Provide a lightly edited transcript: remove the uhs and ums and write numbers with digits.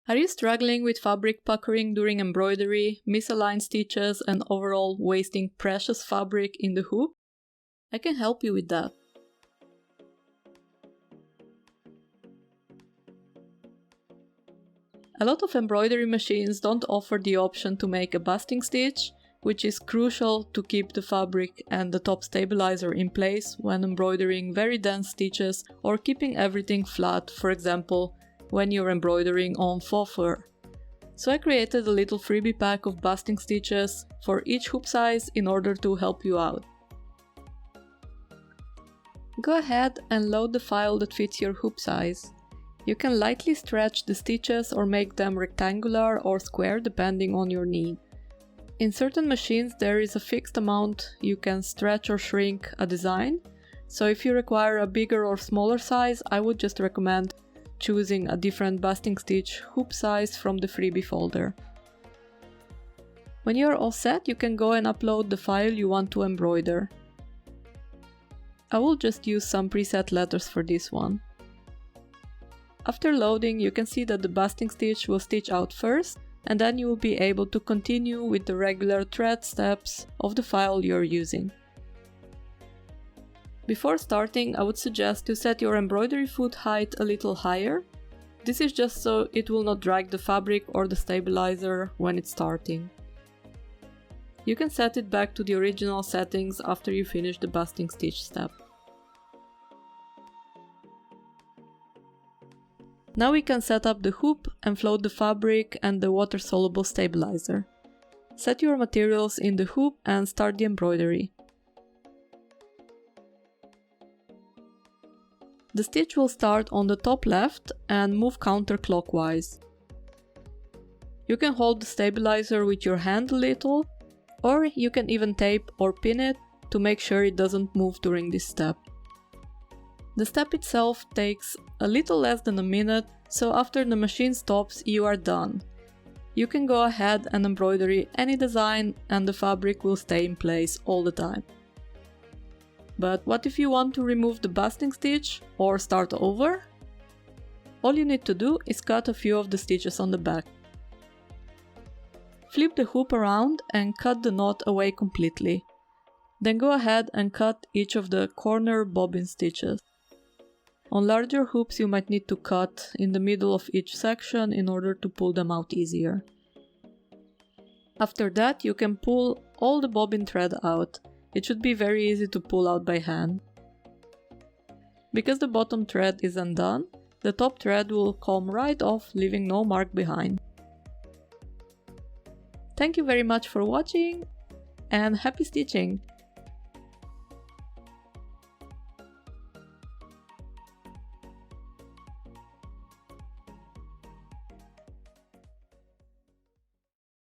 Are you struggling with fabric puckering during embroidery, misaligned stitches, and overall wasting precious fabric in the hoop? I can help you with that. A lot of embroidery machines don't offer the option to make a basting stitch, which is crucial to keep the fabric and the top stabilizer in place when embroidering very dense stitches or keeping everything flat, for example, when you're embroidering on faux fur. So I created a little freebie pack of basting stitches for each hoop size in order to help you out. Go ahead and load the file that fits your hoop size. You can lightly stretch the stitches or make them rectangular or square depending on your need. In certain machines there is a fixed amount you can stretch or shrink a design, so if you require a bigger or smaller size, I would just recommend choosing a different basting stitch hoop size from the freebie folder. When you're all set, you can go and upload the file you want to embroider. I will just use some preset letters for this one. After loading, you can see that the basting stitch will stitch out first, and then you will be able to continue with the regular thread steps of the file you're using. Before starting, I would suggest to set your embroidery foot height a little higher. This is just so it will not drag the fabric or the stabilizer when it's starting. You can set it back to the original settings after you finish the basting stitch step. Now we can set up the hoop and float the fabric and the water-soluble stabilizer. Set your materials in the hoop and start the embroidery. The stitch will start on the top left and move counterclockwise. You can hold the stabilizer with your hand a little, or you can even tape or pin it to make sure it doesn't move during this step. The step itself takes a little less than a minute, so after the machine stops, you are done. You can go ahead and embroider any design and the fabric will stay in place all the time. But what if you want to remove the basting stitch or start over? All you need to do is cut a few of the stitches on the back. Flip the hoop around and cut the knot away completely. Then go ahead and cut each of the corner bobbin stitches. On larger hoops you might need to cut in the middle of each section in order to pull them out easier. After that you can pull all the bobbin thread out. It should be very easy to pull out by hand. Because the bottom thread is undone, the top thread will come right off, leaving no mark behind. Thank you very much for watching and happy stitching!